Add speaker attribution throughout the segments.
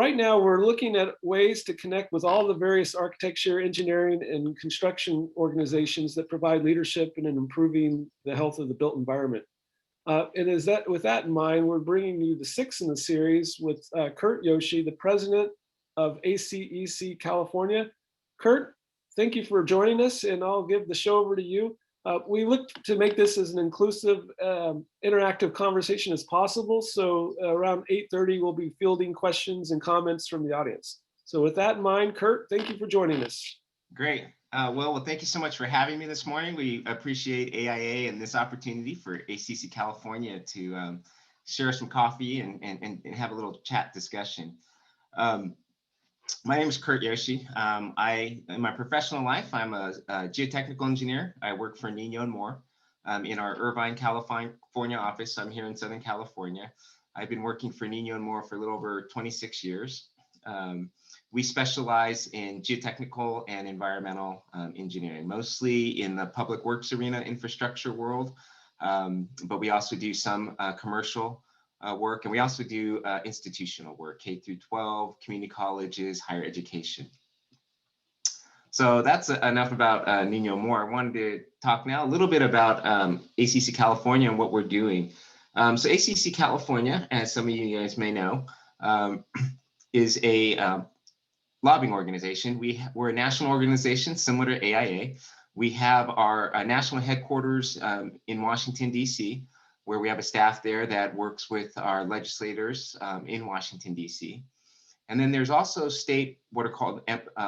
Speaker 1: right now we're looking at ways to connect with all the various architecture, engineering, and construction organizations that provide leadership in improving the health of the built environment. And with that in mind, we're bringing you the sixth in the series with Kurt Yoshii, the president of ACEC California. Kurt, thank you for joining us, and I'll give the show over to you. We look to make this as an inclusive, interactive conversation as possible. So around 8:30, we'll be fielding questions and comments from the audience. So with that in mind, Kurt, thank you for joining us.
Speaker 2: Great. Well, thank you so much for having me this morning. We appreciate AIA and this opportunity for ACEC California to share some coffee and have a little chat discussion. My name is Kurt Yoshii. In my professional life, I'm a geotechnical engineer. I work for Ninyo and more in our Irvine, California office. I'm here in Southern California. I've been working for Ninyo and more for a little over 26 years. We specialize in geotechnical and environmental engineering, mostly in the public works arena, infrastructure world, but we also do some commercial work, and we also do institutional work, K through 12, community colleges, higher education. So that's enough about Ninyo More. I wanted to talk now a little bit about ACEC California and what we're doing. So ACEC California, as some of you guys may know, is a lobbying organization. We're a national organization similar to AIA. We have our national headquarters in Washington, D.C., where we have a staff there that works with our legislators in Washington, D.C. And then there's also state, what are called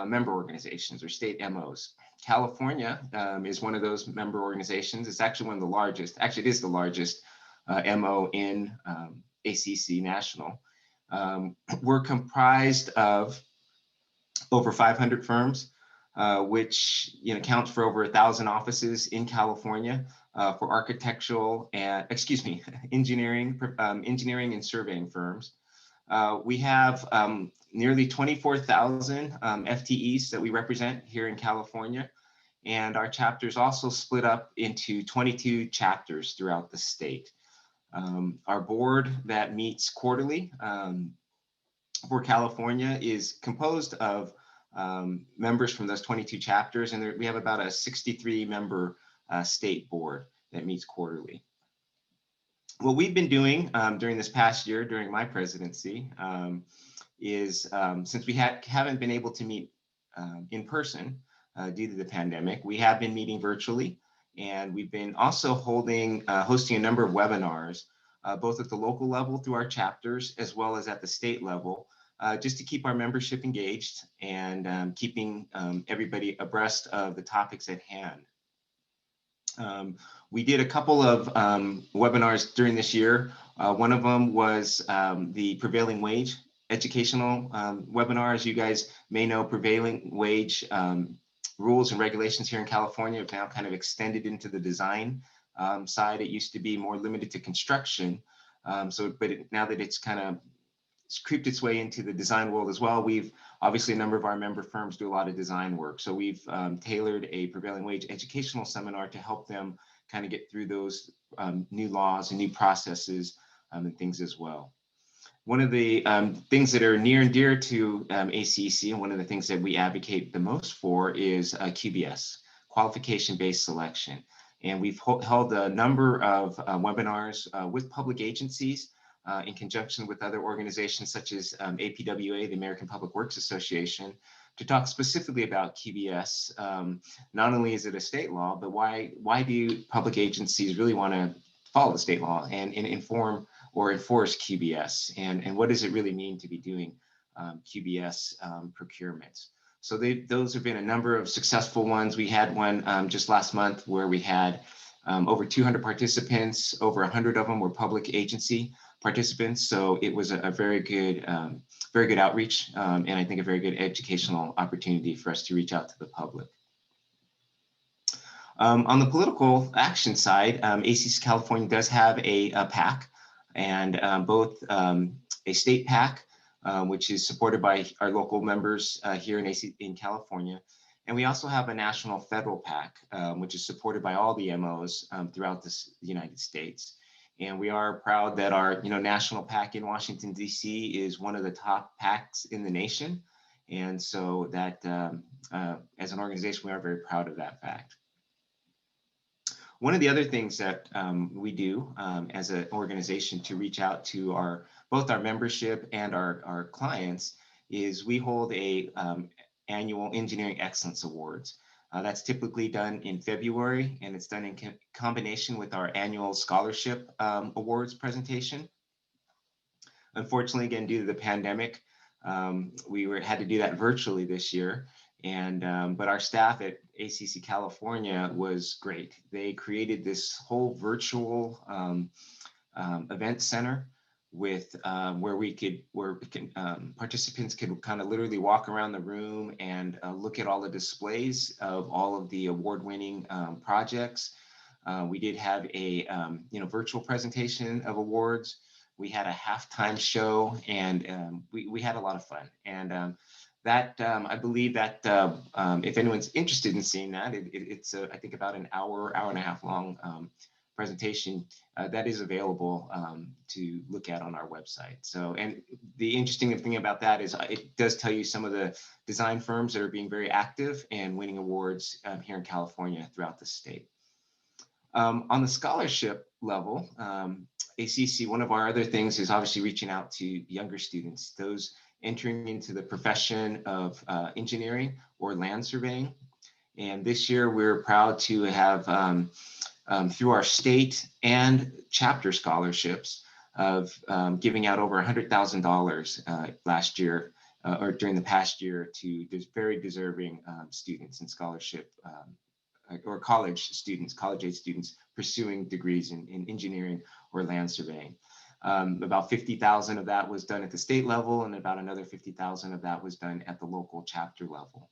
Speaker 2: member organizations or state MOs. California is one of those member organizations. It's actually one of the largest, actually it is the largest MO in ACC National. We're comprised of over 500 firms, which counts for over 1,000 offices in California for architectural and, engineering and surveying firms. We have nearly 24,000 FTEs that we represent here in California, and our chapters also split up into 22 chapters throughout the state. Our board that meets quarterly for California is composed of members from those 22 chapters, and we have about a 63 member state board that meets quarterly. What we've been doing during this past year, during my presidency, is since we haven't been able to meet in person due to the pandemic, we have been meeting virtually, and we've been also hosting a number of webinars, both at the local level through our chapters, as well as at the state level, just to keep our membership engaged and keeping everybody abreast of the topics at hand. We did a couple of webinars during this year. One of them was the prevailing wage educational webinar. As you guys may know, prevailing wage rules and regulations here in California have now kind of extended into the design side. It used to be more limited to construction. Now that it's kind of creeped its way into the design world as well, obviously a number of our member firms do a lot of design work. So we've tailored a prevailing wage educational seminar to help them kind of get through those new laws and new processes and things as well. One of the things that are near and dear to ACEC, and one of the things that we advocate the most for, is QBS, qualification-based selection. And we've held a number of webinars with public agencies in conjunction with other organizations such as APWA, the American Public Works Association, to talk specifically about QBS. Not only is it a state law, but why do public agencies really want to follow the state law and inform or enforce QBS? And what does it really mean to be doing QBS procurements? So those have been a number of successful ones. We had one just last month where we had over 200 participants. Over 100 of them were public agency participants. So it was a very good outreach, and I think a very good educational opportunity for us to reach out to the public. On the political action side, ACEC California does have a PAC, and both a state PAC, which is supported by our local members here in California. And we also have a national federal PAC, which is supported by all the MOs throughout the United States. And we are proud that our national PAC in Washington, D.C. is one of the top PACs in the nation. And so that as an organization, we are very proud of that fact. One of the other things that we do as an organization to reach out to both our membership and our clients is we hold a annual Engineering Excellence Awards. That's typically done in February, and it's done in combination with our annual Scholarship Awards presentation. Unfortunately, again, due to the pandemic, we had to do that virtually this year. But our staff at ACEC California was great. They created this whole virtual event center with where participants could kind of literally walk around the room and look at all the displays of all of the award-winning projects. We did have a virtual presentation of awards. We had a halftime show, and we had a lot of fun. And I believe that if anyone's interested in seeing that, it's I think about an hour and a half long presentation that is available to look at on our website. So, and the interesting thing about that is it does tell you some of the design firms that are being very active and winning awards here in California throughout the state. On the scholarship level, ACC, one of our other things is obviously reaching out to younger students, those entering into the profession of engineering or land surveying. And this year we're proud to have, through our state and chapter scholarships, of giving out over $100,000 last year or during the past year to very deserving students in scholarship or college age students pursuing degrees in engineering or land surveying. About 50,000 of that was done at the state level, and about another 50,000 of that was done at the local chapter level.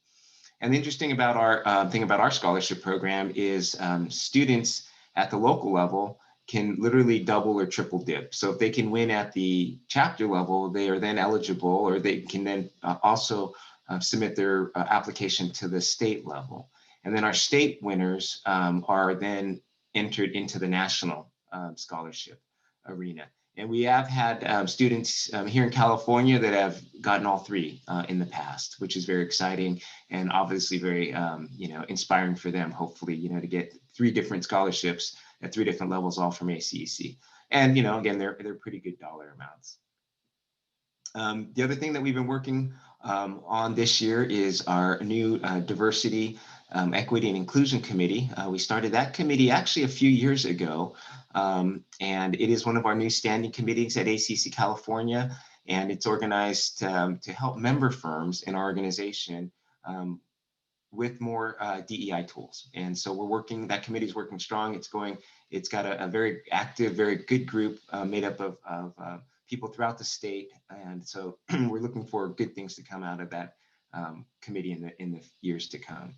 Speaker 2: And the interesting about our scholarship program is students at the local level can literally double or triple dip. So if they can win at the chapter level, they are then eligible, or they can then also submit their application to the state level. And then our state winners are then entered into the national scholarship arena. And we have had students here in California that have gotten all three in the past, which is very exciting and obviously very inspiring for them, hopefully, to get 3 different scholarships at 3 different levels, all from ACEC. And, again, they're pretty good dollar amounts. The other thing that we've been working on this year is our new diversity, equity and inclusion committee. We started that committee actually a few years ago, and it is one of our new standing committees at ACC California, and it's organized to help member firms in our organization with more DEI tools. And so that committee is working strong. It's got a very active, very good group made up of people throughout the state. And so we're looking for good things to come out of that committee in the years to come.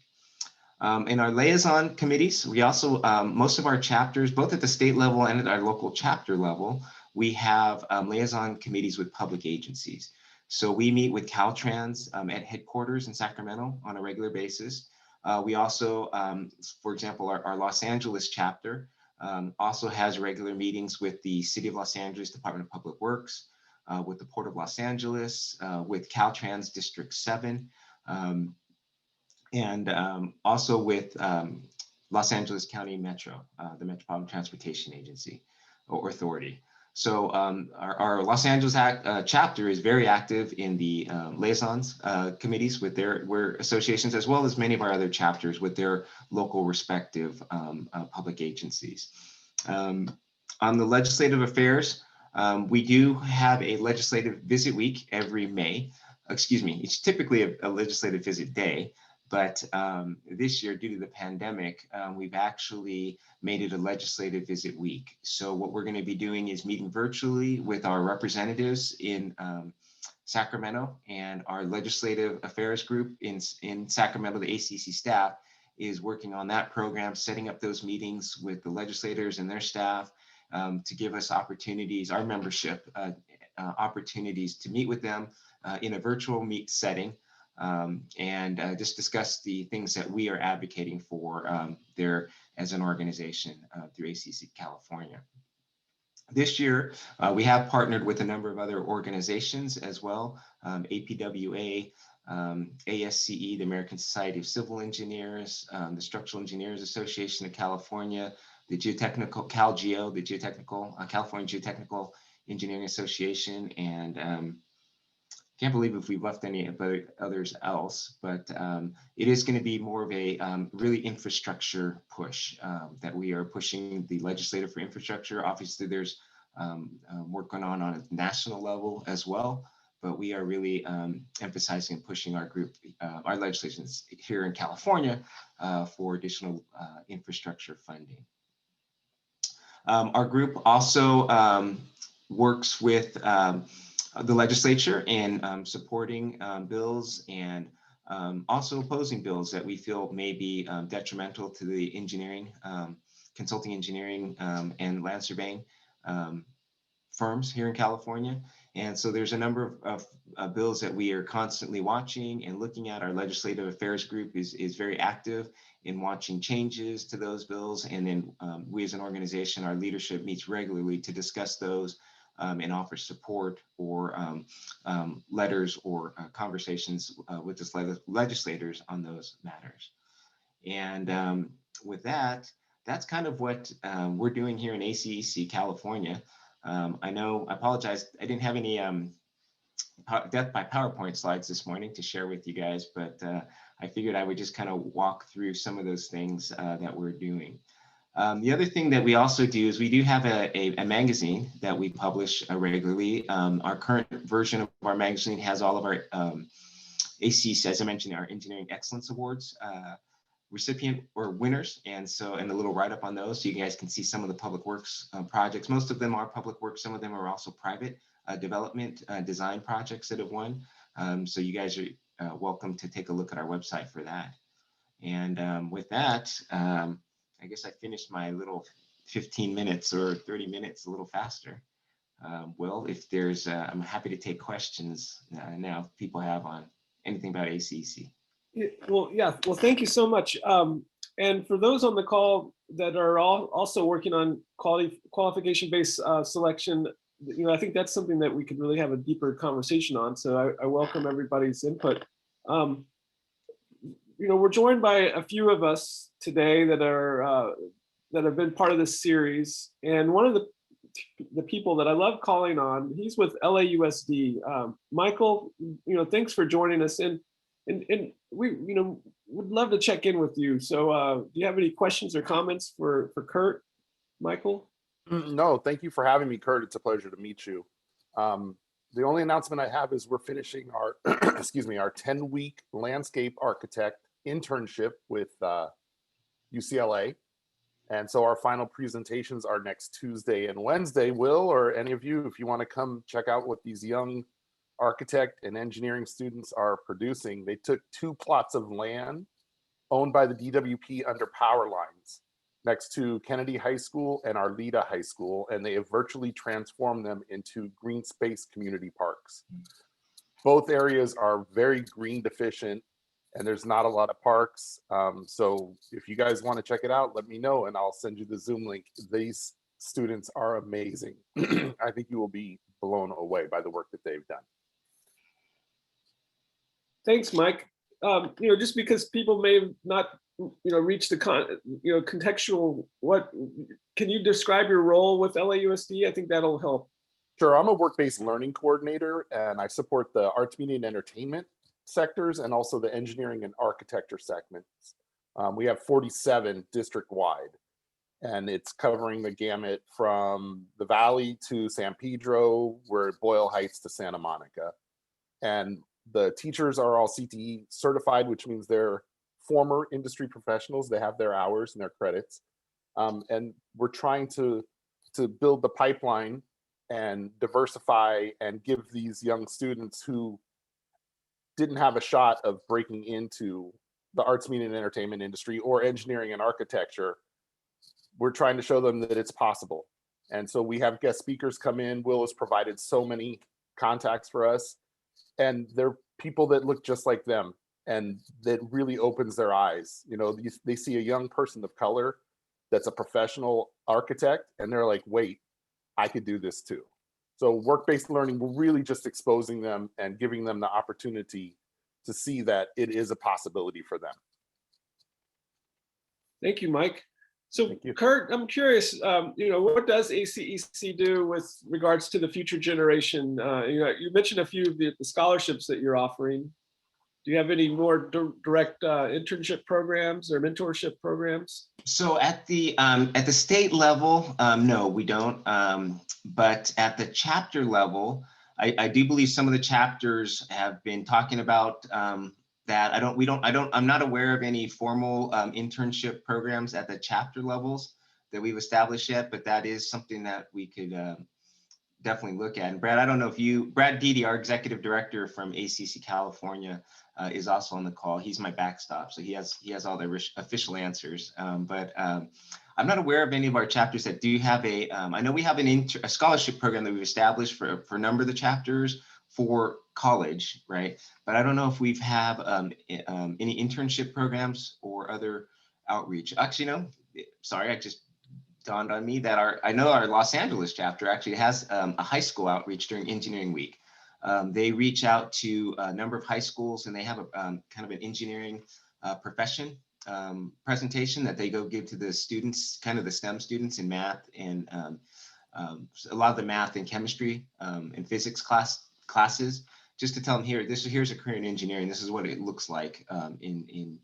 Speaker 2: In our liaison committees, we also, most of our chapters, both at the state level and at our local chapter level, we have liaison committees with public agencies. So we meet with Caltrans at headquarters in Sacramento on a regular basis. We also, for example, our Los Angeles chapter also has regular meetings with the City of Los Angeles Department of Public Works, with the Port of Los Angeles, with Caltrans District 7, and also with Los Angeles County Metro, the Metropolitan Transportation Agency or Authority. So our Los Angeles chapter is very active in the liaisons committees with their associations, as well as many of our other chapters with their local respective public agencies. On the legislative affairs, we do have a legislative visit week every May. Excuse me, it's typically a legislative visit day. But this year, due to the pandemic, we've actually made it a legislative visit week. So what we're going to be doing is meeting virtually with our representatives in Sacramento, and our legislative affairs group in Sacramento, the ACC staff, is working on that program, setting up those meetings with the legislators and their staff to give us opportunities, our membership opportunities to meet with them in a virtual setting. And just discuss the things that we are advocating for there as an organization through ACC California. This year, we have partnered with a number of other organizations as well, APWA, ASCE, the American Society of Civil Engineers, the Structural Engineers Association of California, the Geotechnical, CalGeo, the California Geotechnical Engineering Association, and can't believe if we've left any others else, but it is going to be more of a really infrastructure push that we are pushing the legislature for infrastructure. Obviously, there's work going on a national level as well, but we are really emphasizing and pushing our group, our legislations here in California for additional infrastructure funding. Our group also works with the legislature in supporting bills and also opposing bills that we feel may be detrimental to the engineering, consulting engineering and land surveying firms here in California. And so there's a number of bills that we are constantly watching and looking at. Our legislative affairs group is very active in watching changes to those bills. And then we as an organization, our leadership meets regularly to discuss those and offer support or letters or conversations with the legislators on those matters. And with that, that's kind of what we're doing here in ACEC California. I apologize, I didn't have any death by PowerPoint slides this morning to share with you guys, but I figured I would just kind of walk through some of those things that we're doing. The other thing that we also do is we do have a magazine that we publish regularly. Our current version of our magazine has all of our ACEC, as I mentioned, our Engineering Excellence Awards recipient or winners, and a little write-up on those, so you guys can see some of the public works projects. Most of them are public works, some of them are also private development design projects that have won. So you guys are welcome to take a look at our website for that. And with that, I guess I finished my little 15 minutes or 30 minutes a little faster. Will, if there's, I'm happy to take questions now if people have on anything about ACEC.
Speaker 1: Well, thank you so much. And for those on the call that are also working on qualification-based selection, I think that's something that we could really have a deeper conversation on. So I welcome everybody's input. We're joined by a few of us today that have been part of this series, and one of the people that I love calling on, he's with LAUSD. Michael, thanks for joining us, and we would love to check in with you. So do you have any questions or comments for Kurt, Michael?
Speaker 3: No, thank you for having me, Kurt. It's a pleasure to meet you. The only announcement I have is we're finishing our excuse me, our 10-week landscape architect internship with UCLA. And so our final presentations are next Tuesday and Wednesday. Will, or any of you, if you want to come check out what these young architect and engineering students are producing. They took 2 plots of land owned by the DWP under power lines next to Kennedy High School and Arleta High School, and they have virtually transformed them into green space community parks. Both areas are very green deficient, and there's not a lot of parks. So if you guys want to check it out, let me know and I'll send you the Zoom link. These students are amazing. I think you will be blown away by the work that they've done.
Speaker 1: Thanks, Mike. Just because people may have not, reach the contextual, can you describe your role with LAUSD? I think that'll help.
Speaker 3: Sure, I'm a work-based learning coordinator, and I support the arts, media, and entertainment sectors, and also the engineering and architecture segments. We have 47 district-wide, and it's covering the gamut from the Valley to San Pedro, we're at Boyle Heights to Santa Monica. And the teachers are all CTE certified, which means they're former industry professionals. They have their hours and their credits. And we're trying to build the pipeline and diversify and give these young students who didn't have a shot of breaking into the arts, media, and entertainment industry or engineering and architecture. We're trying to show them that it's possible. And so we have guest speakers come in. Will has provided so many contacts for us, and they're people that look just like them, and that really opens their eyes. They see a young person of color that's a professional architect, and they're like, wait, I could do this too. So work-based learning, we're really just exposing them and giving them the opportunity to see that it is a possibility for them.
Speaker 1: Thank you, Mike. So
Speaker 3: Thank you.
Speaker 1: Kurt, I'm curious, what does ACEC do with regards to the future generation? You mentioned a few of the scholarships that you're offering. Do you have any more direct internship programs or mentorship programs?
Speaker 2: So at the state level, no, we don't. But at the chapter level, I do believe some of the chapters have been talking about that. I'm not aware of any formal internship programs at the chapter levels that we've established yet, but that is something that we could definitely look at. And Brad, I don't know if Brad Deedy, our executive director from ACC California, is also on the call. He's my backstop, so he has all the official answers. But I'm not aware of any of our chapters that do have I know we have a scholarship program that we've established for a number of the chapters for college, right? But I don't know if we've have any internship programs or other outreach. Actually, no, sorry, I just dawned on me that I know our Los Angeles chapter actually has a high school outreach during Engineering Week. They reach out to a number of high schools and they have a kind of an engineering profession presentation that they go give to the students, kind of the STEM students in math and a lot of the math and chemistry and physics classes, just to tell them here's a career in engineering. This is what it looks like in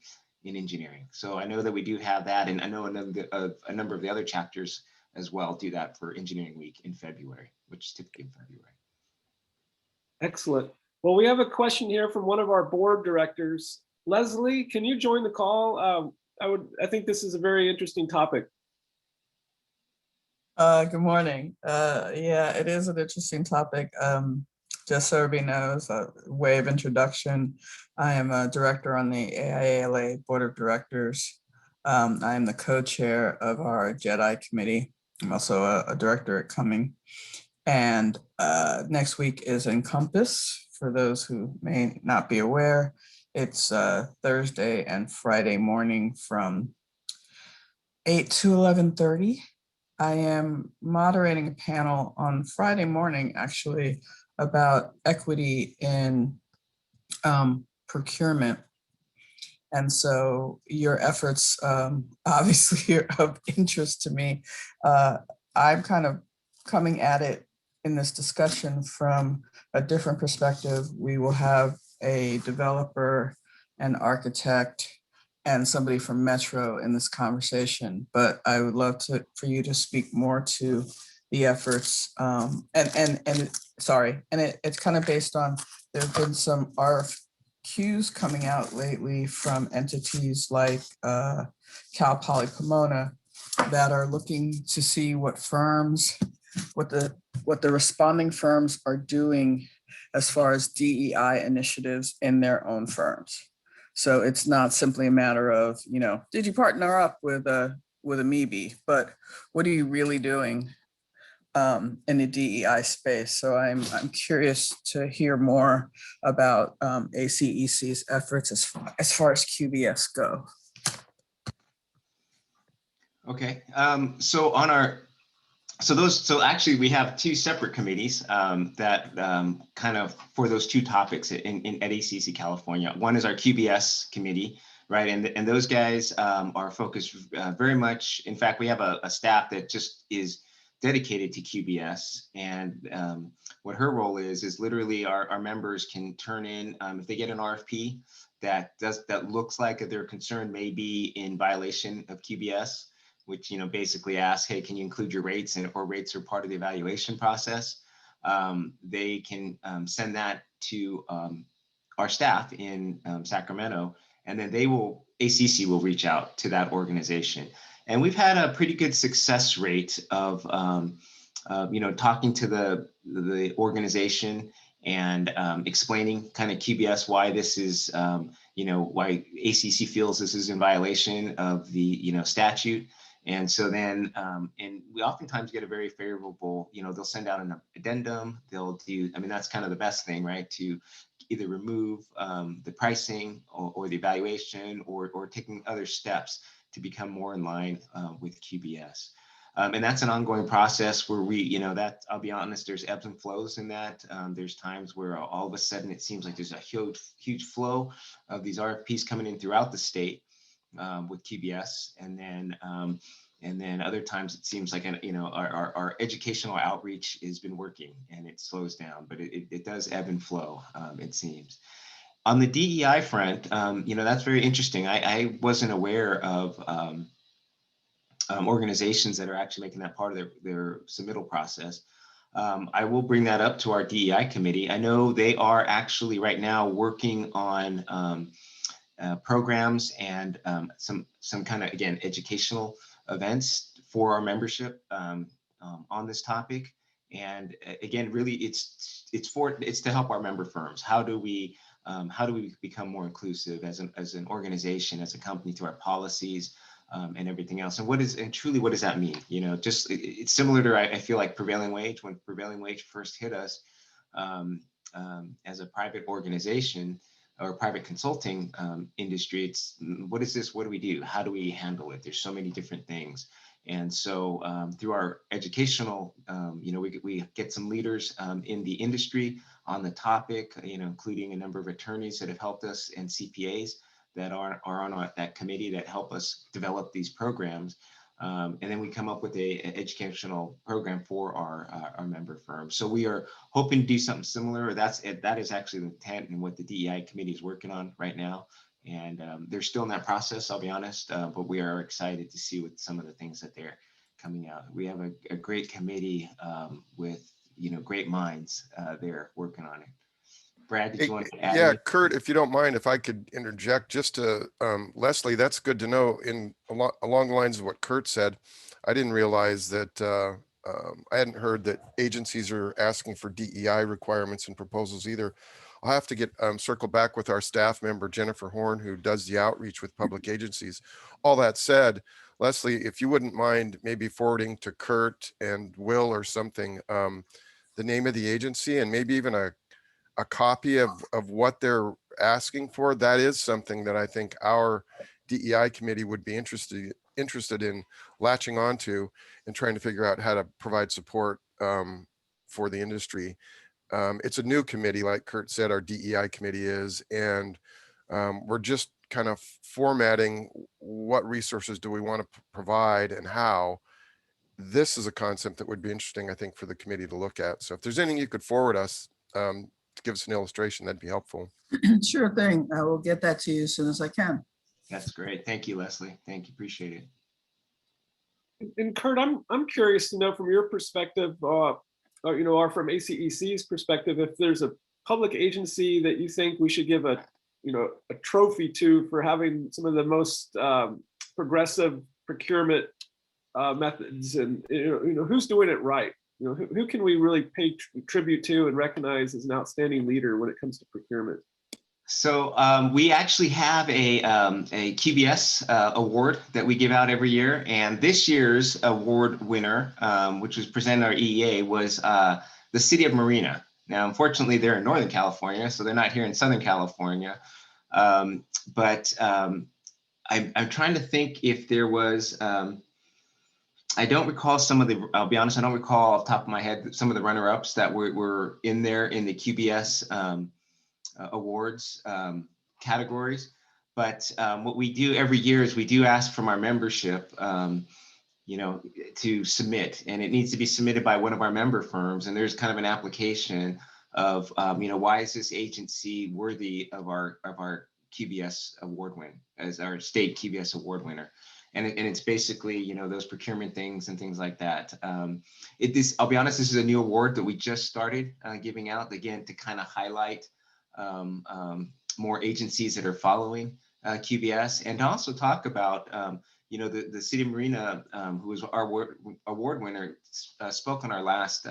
Speaker 2: engineering. So I know that we do have that, and I know a number of the other chapters as well do that for Engineering Week in February, which is typically in February.
Speaker 1: Excellent. Well, we have a question here from one of our board directors. Leslie, can you join the call? I think this is a very interesting topic.
Speaker 4: Good morning. Yeah, it is an interesting topic. Just so everybody knows, a way of introduction, I am a director on the AIALA Board of Directors. I am the co-chair of our JEDI committee. I'm also a director at Cumming. And next week is Encompass, for those who may not be aware. It's Thursday and Friday morning from 8 to 11:30. I am moderating a panel on Friday morning, actually, about equity in procurement. And so your efforts obviously are of interest to me. I'm kind of coming at it in this discussion from a different perspective. We will have a developer, an architect, and somebody from Metro in this conversation, but I would love for you to speak more to the efforts. It's kind of based on, there have been some RFQs coming out lately from entities like Cal Poly Pomona that are looking to see what firms, what the responding firms are doing as far as DEI initiatives in their own firms. So it's not simply a matter of, did you partner up with a MEB, but what are you really doing in the DEI space? So I'm curious to hear more about ACEC's efforts as far as QBS go.
Speaker 2: Okay, so actually we have two separate committees that kind of for those two topics at ACC California. One is our QBS committee, right? And those guys are focused very much. In fact, we have a staff that just is dedicated to QBS. And what her role is literally our members can turn in, if they get an RFP that looks like that their concern may be in violation of QBS, which basically asks, hey, can you include your rates, or rates are part of the evaluation process? They can send that to our staff in Sacramento, and then ACC will reach out to that organization. And we've had a pretty good success rate of talking to the organization and explaining kind of QBS why this is why ACC feels this is in violation of the statute. And so then, and we oftentimes get a very favorable, they'll send out an addendum, they'll do, that's kind of the best thing, right? To either remove the pricing or the evaluation or taking other steps to become more in line with QBS. And that's an ongoing process where we, that I'll be honest, there's ebbs and flows in that. There's times where all of a sudden it seems like there's a huge flow of these RFPs coming in throughout the state with QBS. And then other times it seems like, our educational outreach has been working and it slows down, but it does ebb and flow, it seems. On the DEI front, that's very interesting. I wasn't aware of organizations that are actually making that part of their submittal process. I will bring that up to our DEI committee. I know they are actually right now working on programs and some kind of, again, educational events for our membership on this topic. And again, really, it's to help our member firms. How do we become more inclusive as an organization, as a company, to our policies and everything else? And truly, what does that mean? It's similar to, I feel like, prevailing wage. When prevailing wage first hit us as a private organization or private consulting industry, it's what is this? What do we do? How do we handle it? There's so many different things. And so through our educational, we get some leaders in the industry on the topic, including a number of attorneys that have helped us and CPAs that are on that committee that help us develop these programs. And then we come up with an educational program for our member firms. So we are hoping to do something similar. That is actually the intent and what the DEI committee is working on right now. And they're still in that process, I'll be honest, but we are excited to see what some of the things that they're coming out. We have a great committee with great minds there working on it. Brad, did you want to add?
Speaker 5: Yeah, Kurt, if you don't mind, if I could interject just to Leslie, that's good to know. Along the lines of what Kurt said, I didn't realize that I hadn't heard that agencies are asking for DEI requirements and proposals either. I'll have to circle back with our staff member, Jennifer Horn, who does the outreach with public agencies. All that said, Leslie, if you wouldn't mind maybe forwarding to Kurt and Will or something, the name of the agency and maybe even a copy of what they're asking for, that is something that I think our DEI committee would be interested in latching onto and trying to figure out how to provide support for the industry. It's a new committee, like Kurt said, our DEI committee is, and we're just kind of formatting what resources do we want to provide and how. This is a concept that would be interesting, I think, for the committee to look at. So if there's anything you could forward us to give us an illustration, that'd be helpful.
Speaker 4: Sure thing. I will get that to you as soon as I can.
Speaker 2: That's great. Thank you, Leslie. Thank you. Appreciate it.
Speaker 1: And Kurt, I'm curious to know from your perspective, or from ACEC's perspective, if there's a public agency that you think we should give a trophy to for having some of the most progressive procurement methods, and who's doing it right. Who can we really pay tribute to and recognize as an outstanding leader when it comes to procurement?
Speaker 2: So we actually have a QBS award that we give out every year. And this year's award winner, which was presented at our EEA, was the city of Marina. Now, unfortunately, they're in Northern California, so they're not here in Southern California. But I'm trying to think if there was, I don't recall I'll be honest, I don't recall off the top of my head some of the runner-ups that were in there in the QBS awards categories. But what we do every year is we do ask from our membership, to submit, and it needs to be submitted by one of our member firms. And there's kind of an application of, why is this agency worthy of our QBS award win as our state QBS award winner? And it's basically, those procurement things and things like that. I'll be honest, this is a new award that we just started giving out, again, to kind of highlight more agencies that are following QBS, and to also talk about, the city of Marina, who was our award winner, spoke on our last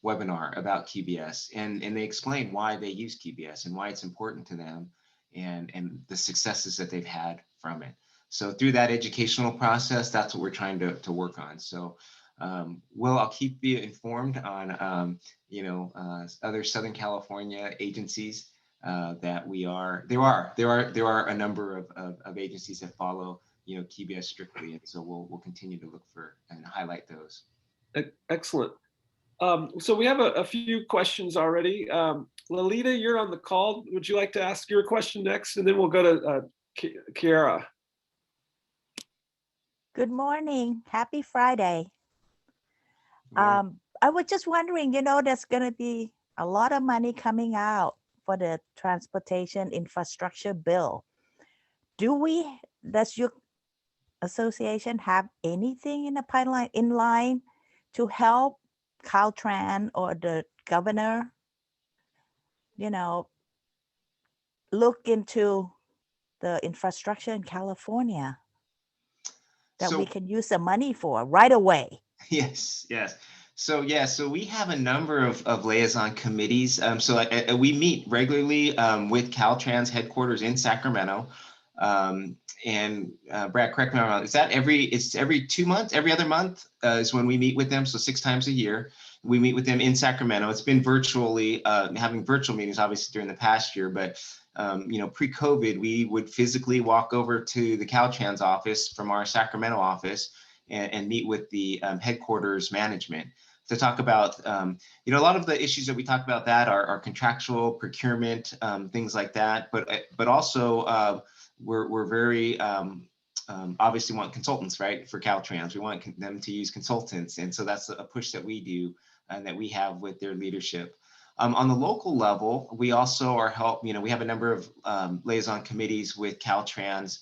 Speaker 2: webinar about QBS, and they explained why they use QBS and why it's important to them, and the successes that they've had from it. So through that educational process, that's what we're trying to work on. So, I'll keep you informed on, other Southern California agencies that we are. There are a number of agencies that follow, KBS strictly. And so we'll continue to look for and highlight those.
Speaker 1: Excellent. So we have a few questions already. Lalita, you're on the call. Would you like to ask your question next? And then we'll go to Kiara.
Speaker 6: Good morning. Happy Friday.
Speaker 2: Yeah.
Speaker 6: I was just wondering, there's going to be a lot of money coming out for the transportation infrastructure bill. Does your association have anything in the pipeline in line to help Caltrans or the governor, look into the infrastructure in California that we can use the money for right away?
Speaker 2: Yes. So we have a number of liaison committees. We meet regularly with Caltrans headquarters in Sacramento. And Brad, correct me if I'm wrong, it's every 2 months, every other month is when we meet with them. So 6 times a year, we meet with them in Sacramento. It's been virtually, having virtual meetings, obviously during the past year, but pre-COVID, we would physically walk over to the Caltrans office from our Sacramento office and meet with the headquarters management to talk about, a lot of the issues that we talk about that are contractual, procurement, things like that, but also we're very obviously want consultants, right, for Caltrans. We want them to use consultants, and so that's a push that we do and that we have with their leadership. On the local level, we also we have a number of liaison committees with Caltrans.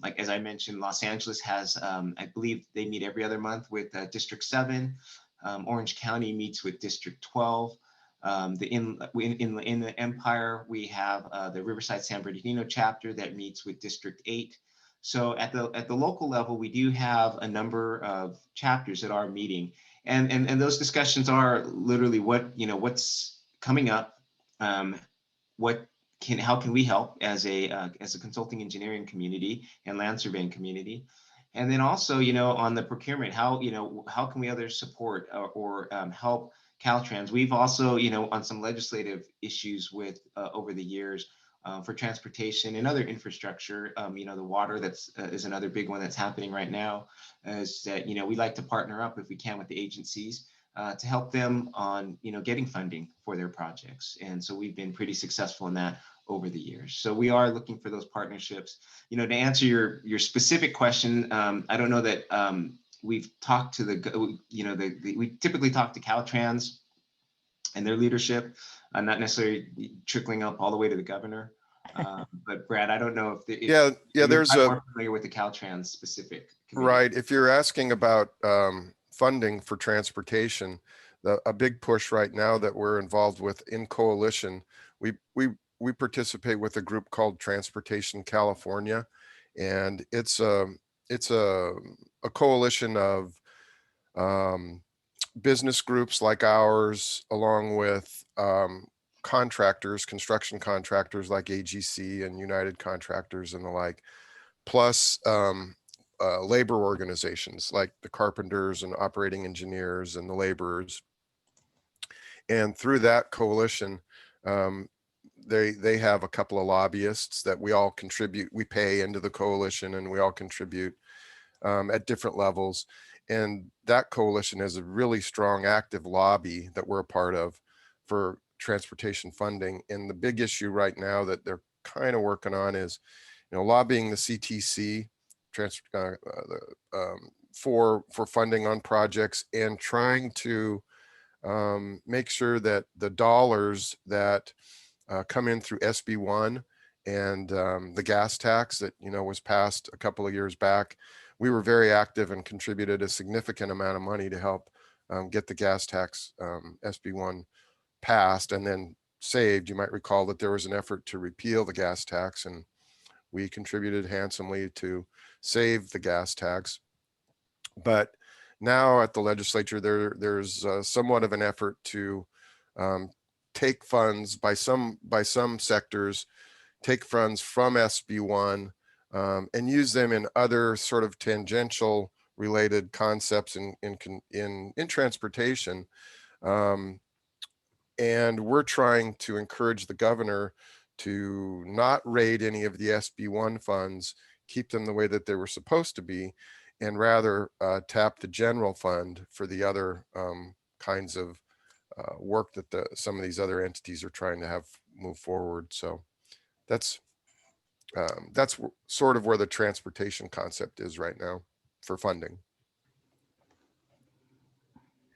Speaker 2: Like as I mentioned, Los Angeles has, I believe they meet every other month with District 7. Orange County meets with District 12. In the Empire, we have the Riverside San Bernardino chapter that meets with District 8. So at the local level, we do have a number of chapters that are meeting, and those discussions are literally what's coming up, how can we help as a consulting engineering community and land surveying community. And then also, on the procurement, how can we others support or help Caltrans? We've also, on some legislative issues with over the years for transportation and other infrastructure, the water is another big one that's happening right now, is that, we like to partner up if we can with the agencies to help them on, getting funding for their projects. And so we've been pretty successful in that over the years. So we are looking for those partnerships. To answer your specific question, I don't know that we've talked to we typically talk to Caltrans and their leadership, not necessarily trickling up all the way to the governor. But Brad, I don't know if
Speaker 5: there's
Speaker 2: more familiar with the Caltrans specific committee.
Speaker 5: Right. If you're asking about funding for transportation, a big push right now that we're involved with in coalition, we participate with a group called Transportation California, and it's a coalition of business groups like ours, along with construction contractors like AGC and United Contractors and the like, plus labor organizations like the carpenters and operating engineers and the laborers. And through that coalition, they have a couple of lobbyists that we all contribute. We pay into the coalition, and we all contribute at different levels. And that coalition has a really strong active lobby that we're a part of for transportation funding. And the big issue right now that they're kind of working on is, lobbying the CTC for funding on projects, and trying to make sure that the dollars that come in through SB1 and the gas tax that was passed a couple of years back, we were very active and contributed a significant amount of money to help get the gas tax SB1 passed and then saved. You might recall that there was an effort to repeal the gas tax, and we contributed handsomely to save the gas tax. But now at the legislature, there's somewhat of an effort to take funds by some sectors, take funds from SB1 and use them in other sort of tangential related concepts in transportation. And we're trying to encourage the governor to not raid any of the SB1 funds, keep them the way that they were supposed to be, and rather tap the general fund for the other kinds of work that some of these other entities are trying to have move forward. So that's sort of where the transportation concept is right now for funding.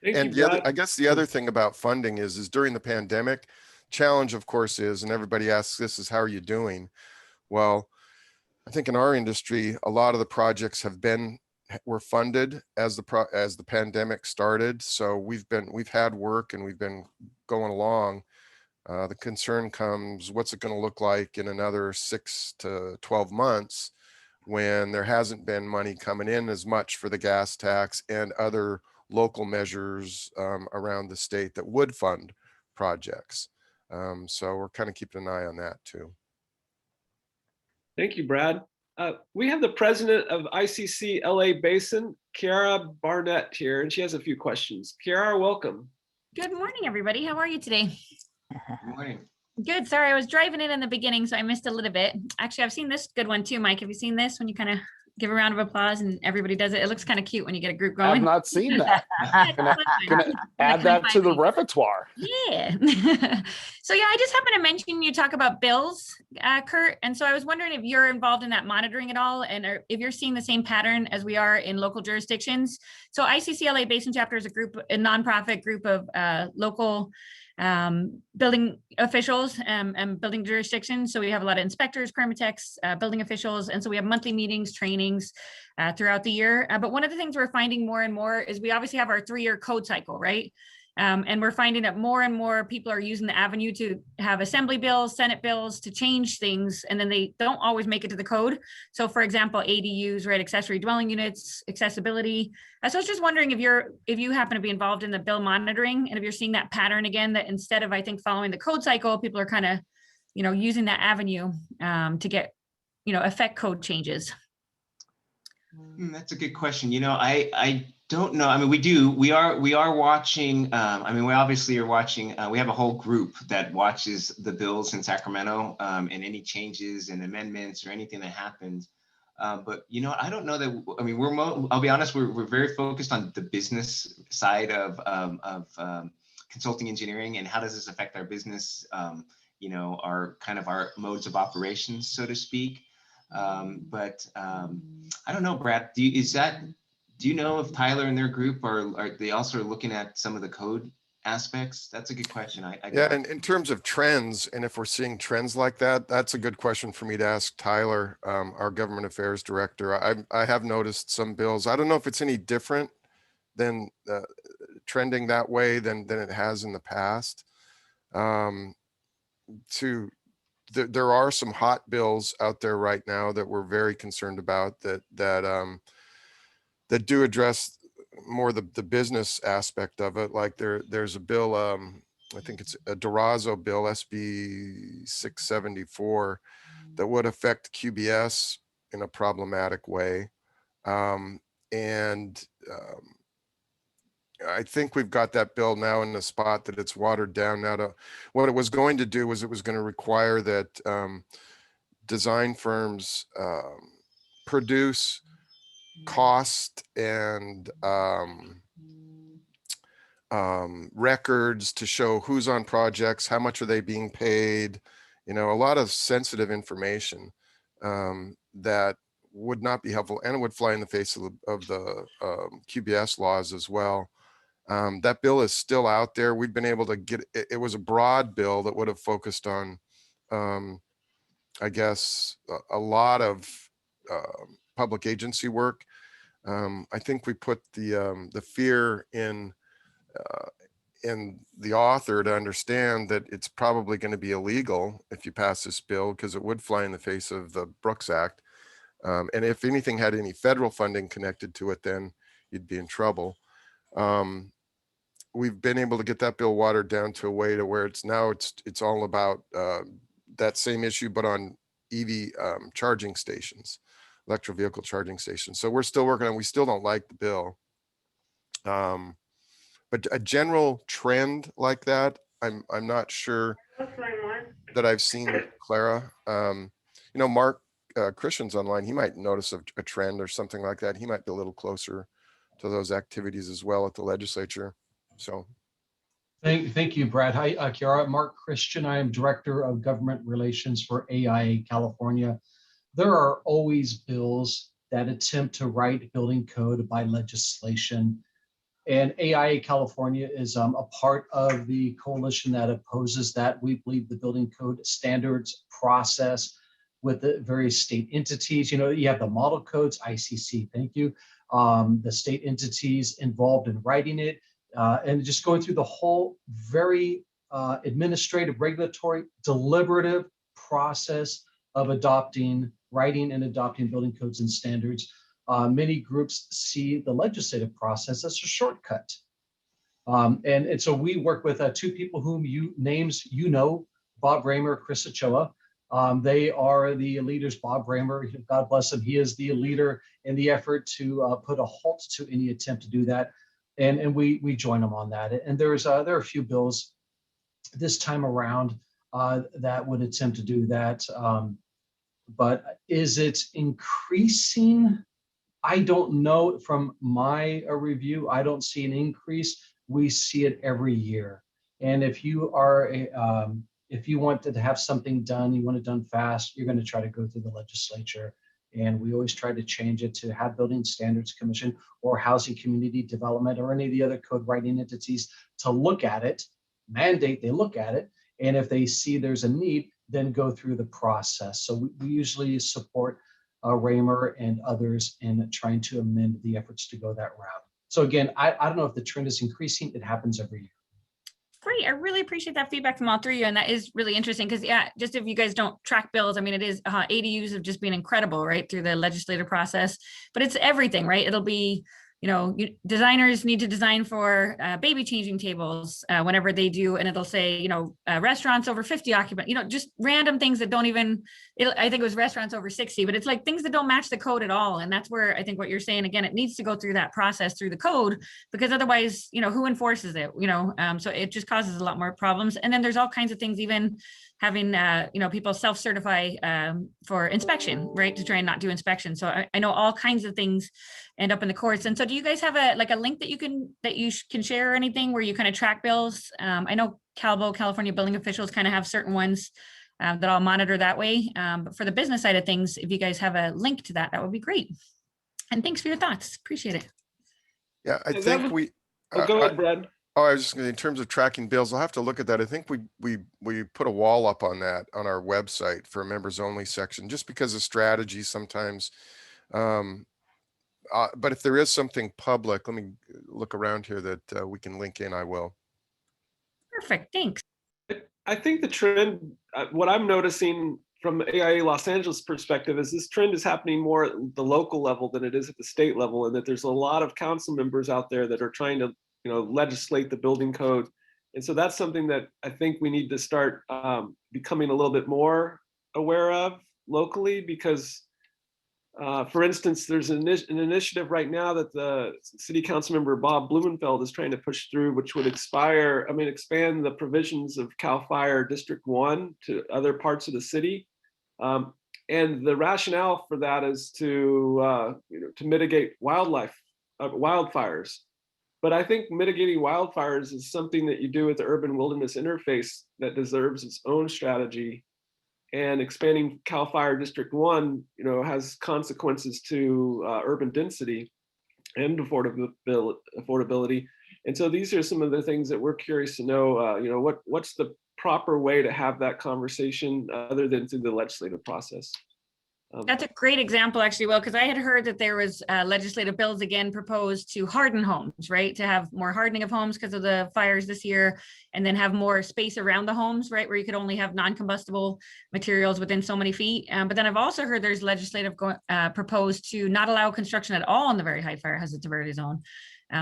Speaker 1: Thank
Speaker 5: And
Speaker 1: you, Brad.
Speaker 5: I guess the other thing about funding is during the pandemic, challenge, of course, is, and everybody asks this, is how are you doing? Well, I think in our industry, a lot of the projects were funded as the pandemic started. So we've had work and we've been going along. The concern comes, what's it going to look like in another 6 to 12 months when there hasn't been money coming in as much for the gas tax and other local measures around the state that would fund projects. So we're kind of keeping an eye on that too.
Speaker 1: Thank you, Brad. We have the president of ICC LA Basin, Kiara Barnett, here, and she has a few questions. Kiara, welcome.
Speaker 7: Good morning, everybody. How are you today?
Speaker 2: Good morning.
Speaker 7: Good. Sorry, I was driving in the beginning, so I missed a little bit. Actually, I've seen this good one too, Mike. Have you seen this when you kind of give a round of applause and everybody does it? It looks kind of cute when you get a group
Speaker 3: I've
Speaker 7: going.
Speaker 3: not seen that. Gonna
Speaker 7: Like
Speaker 3: add that to the
Speaker 7: high-fiving.
Speaker 3: repertoire.
Speaker 7: Yeah. So yeah, I just happened to mention you talk about bills, Kurt. And so I was wondering if you're involved in that monitoring at all, and if you're seeing the same pattern as we are in local jurisdictions. So ICC-LA Basin Chapter is a nonprofit group of local building officials and building jurisdictions. So we have a lot of inspectors, permit techs, building officials. And so we have monthly meetings, trainings throughout the year. But one of the things we're finding more and more is we obviously have our 3-year code cycle, right? And we're finding that more and more people are using the avenue to have assembly bills, Senate bills to change things, and then they don't always make it to the code. So for example, ADUs, right, accessory dwelling units, accessibility. So I was just wondering if you happen to be involved in the bill monitoring, and if you're seeing that pattern again, that instead of, I think, following the code cycle, people are kind of, using that avenue to get, affect code changes.
Speaker 2: That's a good question. I don't know. I mean, we are watching. I mean, we obviously are watching. We have a whole group that watches the bills in Sacramento and any changes and amendments or anything that happens. But I don't know that. I mean, I'll be honest. We're very focused on the business side of consulting engineering and how does this affect our business. Our modes of operations, so to speak. But I don't know, Brad. Do you know if Tyler and their group are they also looking at some of the code aspects? That's a good question.
Speaker 5: Yeah, and in terms of trends, and if we're seeing trends like that, that's a good question for me to ask Tyler, our government affairs director. I have noticed some bills. I don't know if it's any different than trending that way than it has in the past. There are some hot bills out there right now that we're very concerned about that do address more the business aspect of it. Like there's a bill, I think it's a Durazo bill, SB 674, that would affect QBS in a problematic way. I think we've got that bill now in the spot that it's watered down now to what it was going to do was it was going to require that design firms produce cost and records to show who's on projects, how much are they being paid, a lot of sensitive information that would not be helpful, and it would fly in the face of the QBS laws as well. That bill is still out there. We've been able to get it was a broad bill that would have focused on I guess a lot of public agency work. I think we put the fear in the author to understand that it's probably going to be illegal if you pass this bill, because it would fly in the face of the Brooks Act. And if anything had any federal funding connected to it, then you'd be in trouble. We've been able to get that bill watered down to a way to where it's all about that same issue, but on EV charging stations, electric vehicle charging stations. So we're still working on, we still don't like the bill. But a general trend like that, I'm not sure that I've seen, Clara. Mark Christian's online, he might notice a trend or something like that. He might be a little closer to those activities as well at the legislature. So.
Speaker 8: Thank you, Brad. Hi, Kiara. Mark Christian. I am Director of Government Relations for AIA California. There are always bills that attempt to write building code by legislation. And AIA California is a part of the coalition that opposes that. We believe the building code standards process with the various state entities. You know, you have the model codes, ICC, thank you. The state entities involved in writing it. And just going through the whole very administrative, regulatory, deliberative process of writing and adopting building codes and standards. Many groups see the legislative process as a shortcut. And so we work with two people whom names you know, Bob Raymer, Chris Ochoa. They are the leaders. Bob Raymer, God bless him, he is the leader in the effort to put a halt to any attempt to do that. And we join them on that. And there are a few bills this time around that would attempt to do that. But is it increasing? I don't know. From my review, I don't see an increase. We see it every year. And if you are if you want to have something done, you want it done fast, you're going to try to go through the legislature. And we always try to change it to have Building Standards Commission or Housing Community Development or any of the other code writing entities to look at it, mandate they look at it. And if they see there's a need, then go through the process. So we usually support Raymer and others in trying to amend the efforts to go that route. So again, I don't know if the trend is increasing. It happens every year.
Speaker 7: Great. I really appreciate that feedback from all three of you. And that is really interesting because, yeah, just if you guys don't track bills, I mean, it is ADUs have just been incredible, right, through the legislative process, but it's everything, right? It'll be, you know, designers need to design for baby changing tables whenever they do. And it'll say, you know, restaurants over 50 occupants, you know, just random things that don't even, I think it was restaurants over 60, but it's like things that don't match the code at all. And that's where I think what you're saying, again, it needs to go through that process through the code, because otherwise, you know, who enforces it, you know, so it just causes a lot more problems. And then there's all kinds of things, even having, you know, people self-certify for inspection, right, to try and not do inspection. So I know all kinds of things end up in the courts. And so do you guys have a link that you can share or anything where you kind of track bills? I know California building officials kind of have certain ones that I'll monitor that way. But for the business side of things, if you guys have a link to that, that would be great. And thanks for your thoughts. Appreciate it.
Speaker 5: Yeah, I think we.
Speaker 1: Go ahead, Brad.
Speaker 5: Oh, I was just going to, in terms of tracking bills, I'll have to look at that. I think we put a wall up on that on our website for a members only section, just because of strategy sometimes. But if there is something public, let me look around here that we can link in, I will.
Speaker 7: Perfect, thanks.
Speaker 1: I think the trend, what I'm noticing from AIA Los Angeles perspective is this trend is happening more at the local level than it is at the state level, and that there's a lot of council members out there that are trying to, you know, legislate the building code. And so that's something that I think we need to start becoming a little bit more aware of locally, because for instance, there's an initiative right now that the city council member Bob Blumenfeld is trying to push through, which would expand the provisions of CAL FIRE District 1 to other parts of the city. And the rationale for that is to mitigate wildfires. But I think mitigating wildfires is something that you do with the urban wilderness interface that deserves its own strategy. And expanding CAL FIRE District 1, you know, has consequences to urban density and affordability. And so these are some of the things that we're curious to know, you know, what's the proper way to have that conversation other than through the legislative process.
Speaker 7: That's a great example, actually, Will, because I had heard that there was legislative bills again proposed to harden homes, right? To have more hardening of homes because of the fires this year, and then have more space around the homes, right? Where you could only have non-combustible materials within so many feet. But then I've also heard there's legislative proposed to not allow construction at all in the very high fire hazard severity zone.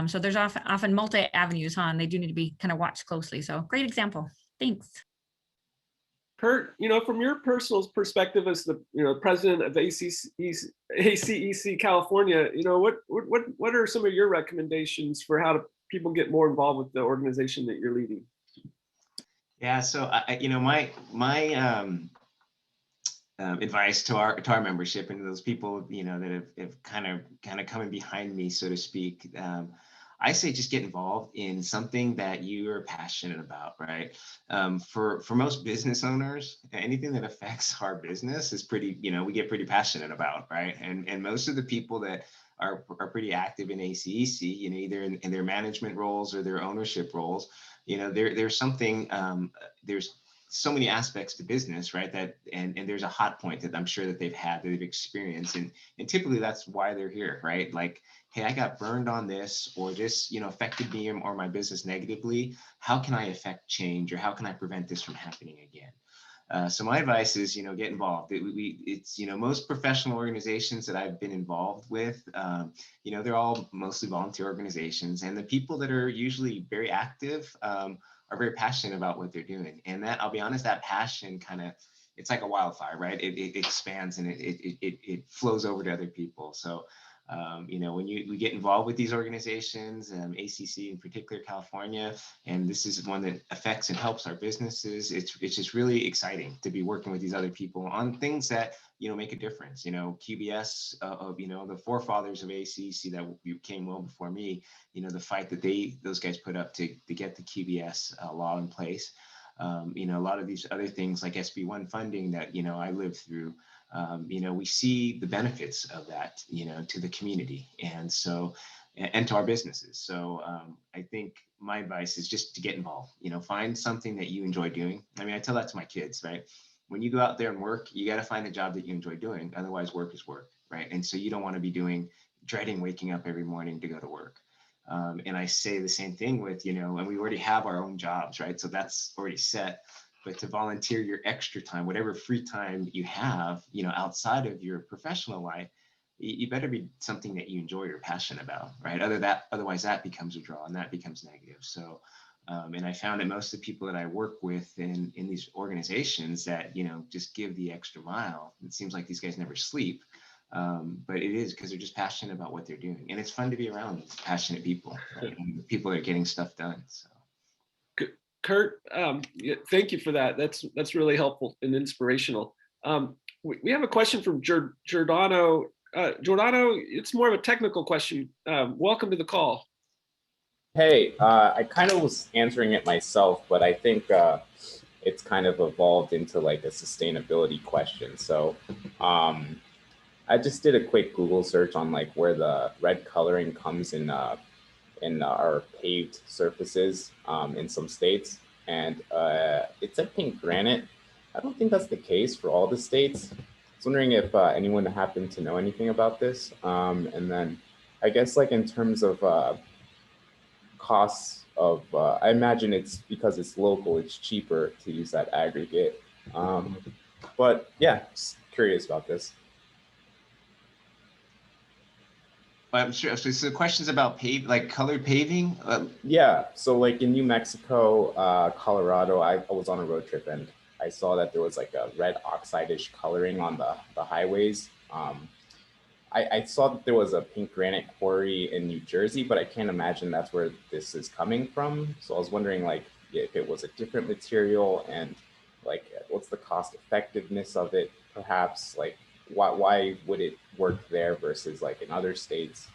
Speaker 7: So there's often multi-avenues, and they do need to be kind of watched closely. So great example. Thanks.
Speaker 1: Kurt, you know, from your personal perspective as the president of ACEC California, you know, what are some of your recommendations for how people get more involved with the organization that you're leading?
Speaker 2: Yeah, so my advice to our membership and to those people, you know, that have kind of coming behind me, so to speak. I say just get involved in something that you are passionate about, right? For most business owners, anything that affects our business is pretty, you know, we get pretty passionate about, right? And most of the people that are pretty active in ACEC, you know, either in their management roles or their ownership roles, you know, there's something, there's so many aspects to business, right? That and there's a hot point that I'm sure that they've had, that they've experienced, and typically that's why they're here, right? Like, hey, I got burned on this, or this, you know, affected me or my business negatively. How can I affect change, or how can I prevent this from happening again? So my advice is, you know, get involved. It's, you know, most professional organizations that I've been involved with, you know, they're all mostly volunteer organizations, and the people that are usually very active are very passionate about what they're doing. And that, I'll be honest, that passion kind of, it's like a wildfire, right? It expands and it flows over to other people. So, you know, when we get involved with these organizations, ACC in particular, California, and this is one that affects and helps our businesses, it's just really exciting to be working with these other people on things that, you know, make a difference. You know, QBS, you know, the forefathers of ACC that came well before me, you know, the fight that those guys put up to get the QBS law in place. You know, a lot of these other things like SB1 funding that, you know, I lived through, you know, we see the benefits of that, you know, to the community, and so, and to our businesses. So I think my advice is just to get involved, you know, find something that you enjoy doing. I mean, I tell that to my kids, right? When you go out there and work, you got to find a job that you enjoy doing. Otherwise, work is work, right? And so you don't want to be dreading waking up every morning to go to work. And I say the same thing with, you know, and we already have our own jobs, right? So that's already set. But to volunteer your extra time, whatever free time you have, you know, outside of your professional life, you better be something that you enjoy or passionate about, right? Otherwise that becomes a draw and that becomes negative. So, and I found that most of the people that I work with in these organizations that, you know, just give the extra mile, it seems like these guys never sleep. But it is because they're just passionate about what they're doing. And it's fun to be around passionate people, right? And people that are getting stuff done. So.
Speaker 1: Kurt, yeah, thank you for that. That's really helpful and inspirational. We have a question from Giordano. Giordano, it's more of a technical question. Welcome to the call.
Speaker 9: Hey, I kind of was answering it myself, but I think it's kind of evolved into like a sustainability question. So I just did a quick Google search on like where the red coloring comes in our paved surfaces in some states, and it said pink granite. I don't think that's the case for all the states. I was wondering if anyone happened to know anything about this. And then I guess like in terms of costs of, I imagine it's because it's local, it's cheaper to use that aggregate. But yeah, just curious about this.
Speaker 2: I'm sure. So the questions about like colored paving?
Speaker 9: Yeah. So like in New Mexico, Colorado, I was on a road trip and I saw that there was like a red oxide-ish coloring on the highways. I saw that there was a pink granite quarry in New Jersey, but I can't imagine that's where this is coming from. So I was wondering like if it was a different material and like what's the cost effectiveness of it, perhaps, like why would it work there versus like in other states?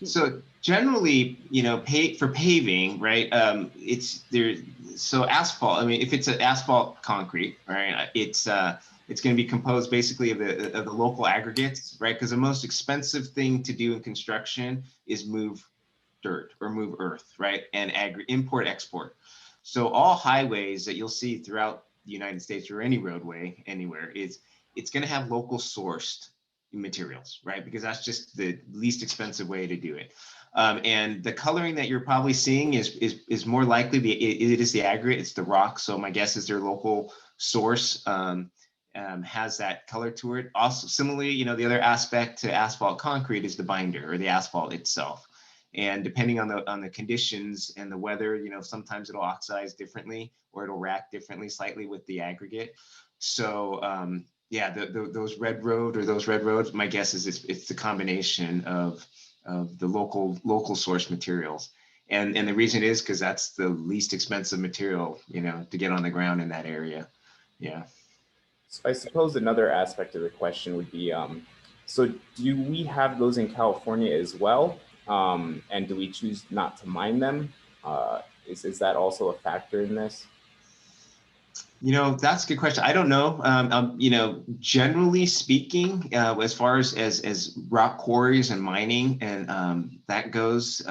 Speaker 2: So generally, you know, for paving, right? It's there. So asphalt. I mean, if it's an asphalt concrete, right? It's going to be composed basically of the local aggregates, right? Because the most expensive thing to do in construction is move dirt or move earth, right? And import export. So all highways that you'll see throughout the United States or any roadway anywhere it's going to have local sourced materials, right? Because that's just the least expensive way to do it. And the coloring that you're probably seeing is more likely it is the aggregate, it's the rock. So my guess is their local source has that color to it. Also, similarly, you know, the other aspect to asphalt concrete is the binder or the asphalt itself. And depending on the conditions and the weather, you know, sometimes it'll oxidize differently or it'll rack differently slightly with the aggregate. So yeah, those red roads, my guess is it's the combination of the local source materials. And the reason is because that's the least expensive material, you know, to get on the ground in that area. Yeah.
Speaker 9: So I suppose another aspect of the question would be, so do we have those in California as well? And do we choose not to mine them? Is that also a factor in this?
Speaker 2: You know, that's a good question. I don't know. You know, generally speaking, as far as rock quarries and mining and that goes,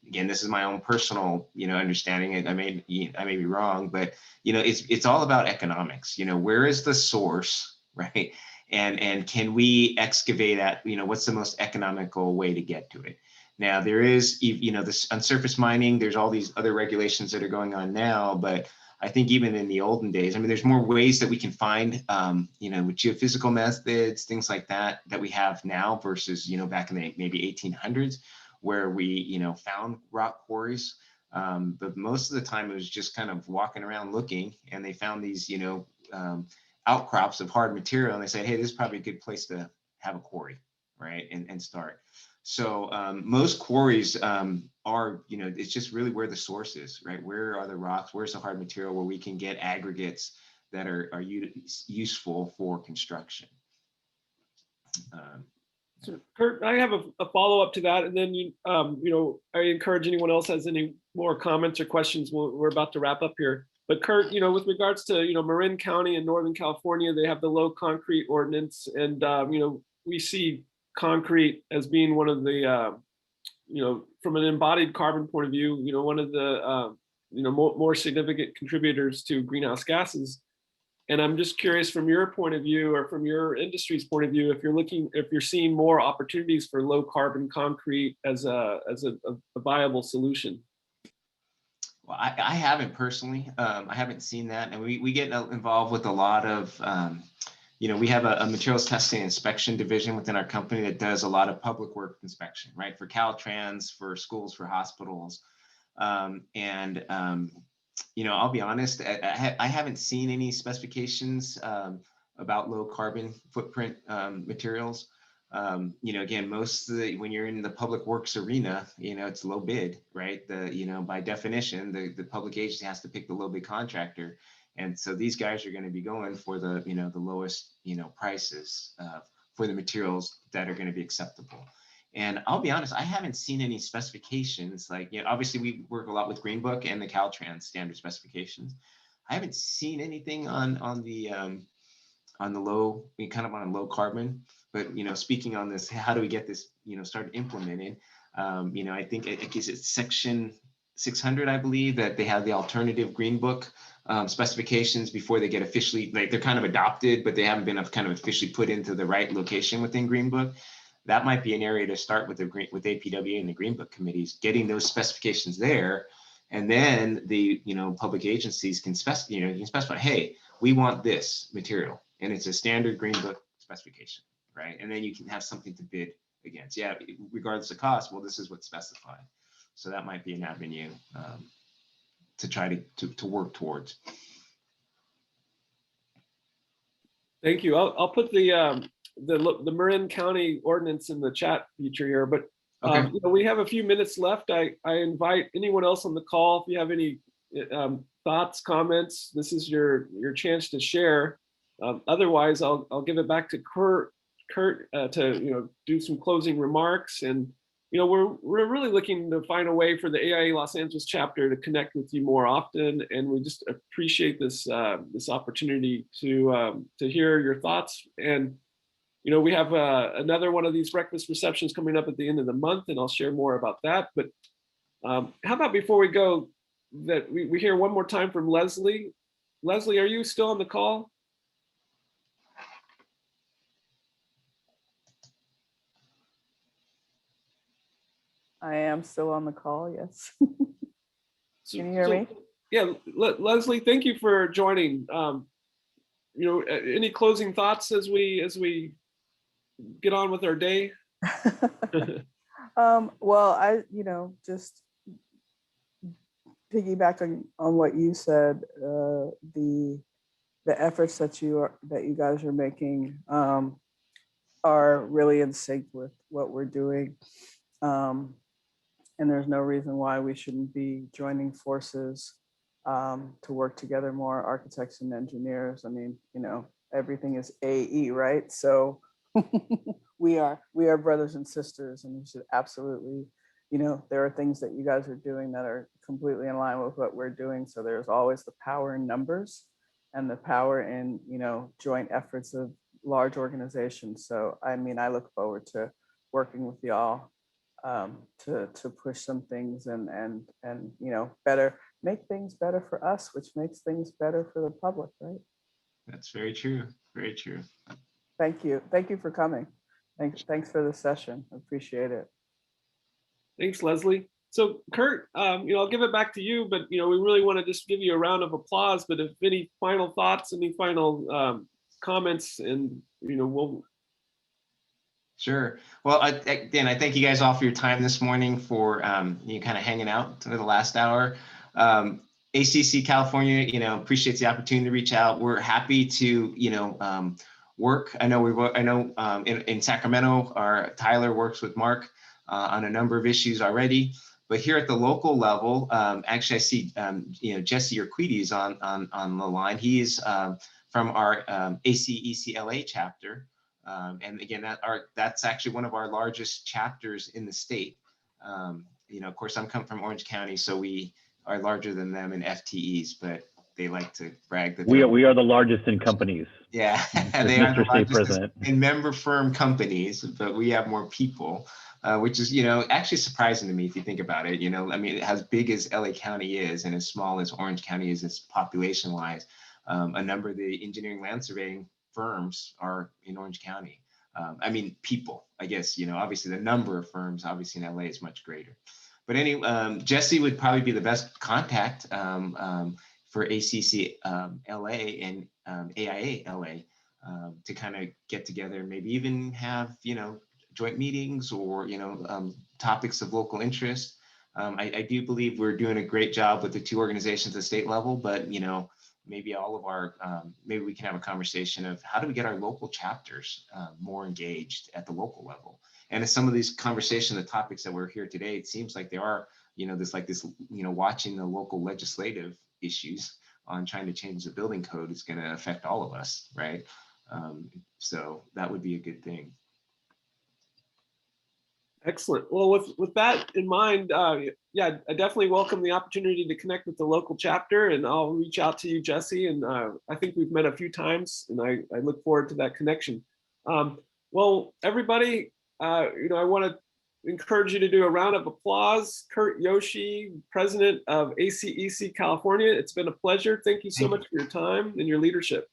Speaker 2: again, this is my own personal, you know, understanding. I may be wrong, but you know, it's all about economics. You know, where is the source, right? And can we excavate at, you know, what's the most economical way to get to it? Now there is, you know, this on surface mining. There's all these other regulations that are going on now, but I think even in the olden days, I mean, there's more ways that we can find, you know, with geophysical methods, things like that, that we have now versus, you know, back in the maybe 1800s, where we, you know, found rock quarries. But most of the time it was just kind of walking around looking, and they found these, you know, outcrops of hard material, and they said, hey, this is probably a good place to have a quarry, right, and start. So most quarries are, you know, it's just really where the source is, right? Where are the rocks? Where's the hard material where we can get aggregates that are useful for construction?
Speaker 1: So Kurt, I have a follow-up to that, and then you know, I encourage anyone else has any more comments or questions. We're about to wrap up here. But Kurt, you know, with regards to, you know, Marin County in Northern California, they have the low concrete ordinance, and you know, we see concrete as being one of the you know, from an embodied carbon point of view, you know, one of the you know, more significant contributors to greenhouse gases. And I'm just curious, from your point of view, or from your industry's point of view, if you're seeing more opportunities for low carbon concrete as a viable solution.
Speaker 2: Well, I haven't personally. I haven't seen that, and we get involved with a lot of. You know, we have a materials testing and inspection division within our company that does a lot of public work inspection, right? For Caltrans, for schools, for hospitals. You know, I'll be honest, I haven't seen any specifications about low carbon footprint materials. You know, again, most of the, when you're in the public works arena, you know, it's low bid, right? You know, by definition, the public agency has to pick the low bid contractor. And so these guys are going to be going for the, you know, the lowest, you know, prices for the materials that are going to be acceptable. And I'll be honest, I haven't seen any specifications. Like, you know, obviously we work a lot with Green Book and the Caltrans standard specifications. I haven't seen anything on the low, kind of on low carbon. But, you know, speaking on this, how do we get this, you know, started implementing? You know, I think it's section 600, I believe, that they have the alternative Green Book specifications before they get officially, like, they're kind of adopted, but they haven't been kind of officially put into the right location within Green Book. That might be an area to start with with APWA and the Green Book committees, getting those specifications there, and then the, you know, public agencies can specify, you know, you can specify, hey, we want this material, and it's a standard Green Book specification, right? And then you can have something to bid against. Yeah, regardless of cost, well, this is what's specified. So that might be an avenue to try to work towards.
Speaker 1: Thank you. I'll put the Marin County ordinance in the chat feature here, but
Speaker 2: Okay.
Speaker 1: you know, we have a few minutes left. I invite anyone else on the call, if you have any thoughts, comments, this is your chance to share. Otherwise, I'll give it back to Kurt to, you know, do some closing remarks. And you know, we're really looking to find a way for the AIA Los Angeles chapter to connect with you more often, and we just appreciate this this opportunity to hear your thoughts. And you know, we have another one of these breakfast receptions coming up at the end of the month, and I'll share more about that. But how about before we go, that we hear one more time from Leslie. Leslie, are you still on the call?
Speaker 4: I am still on the call, yes. Can you hear me?
Speaker 1: Yeah, Leslie, thank you for joining. You know, any closing thoughts as we get on with our day?
Speaker 4: Well, I, you know, just piggybacking on what you said, the efforts that you guys are making are really in sync with what we're doing. And there's no reason why we shouldn't be joining forces to work together more, architects and engineers. I mean, you know, everything is AE, right? So we are brothers and sisters, and we should absolutely, you know, there are things that you guys are doing that are completely in line with what we're doing. So there's always the power in numbers and the power in, you know, joint efforts of large organizations. So I mean, I look forward to working with y'all to push some things and you know, make things better for us, which makes things better for the public, right?
Speaker 2: That's very true. Very true.
Speaker 4: Thank you for coming. Thanks for the session. I appreciate it.
Speaker 1: Thanks, Leslie. So Kurt, you know, I'll give it back to you, but you know, we really want to just give you a round of applause. But if any final thoughts, any final comments, and you know, we'll.
Speaker 2: Sure. Well, again, I thank you guys all for your time this morning, for you kind of hanging out for the last hour. ACEC California, you know, appreciates the opportunity to reach out. We're happy to, you know, work. I know in Sacramento, Tyler works with Mark on a number of issues already. But here at the local level, actually, I see, you know, Jesse Urquides on the line. He is from our ACECLA chapter. And again, that's actually one of our largest chapters in the state. You know, of course, I'm coming from Orange County, so we are larger than them in FTEs, but they like to brag that
Speaker 10: we are the largest in companies.
Speaker 2: Yeah, they are the
Speaker 10: Mr. State
Speaker 2: largest
Speaker 10: President.
Speaker 2: in member firm companies, but we have more people, which is, you know, actually surprising to me if you think about it. You know, I mean, as big as LA County is and as small as Orange County is, as population-wise, a number of the engineering land surveying firms are in Orange County. I mean, people, I guess, you know, obviously the number of firms, obviously in LA is much greater. But anyway, Jesse would probably be the best contact for ACC LA and AIALA to kind of get together, maybe even have, you know, joint meetings or, you know, topics of local interest. I do believe we're doing a great job with the two organizations at state level, but, you know, maybe all of our, maybe we can have a conversation of how do we get our local chapters more engaged at the local level. And as some of these conversations, the topics that we're here today, it seems like there are, you know, you know, watching the local legislative issues on trying to change the building code is going to affect all of us, right? So that would be a good thing.
Speaker 1: Excellent. Well, with that in mind, yeah, I definitely welcome the opportunity to connect with the local chapter, and I'll reach out to you, Jesse. And I think we've met a few times, and I look forward to that connection. Well, everybody, you know, I want to encourage you to do a round of applause. Kurt Yoshii, president of ACEC California. It's been a pleasure. Thank you so much for your time and your leadership.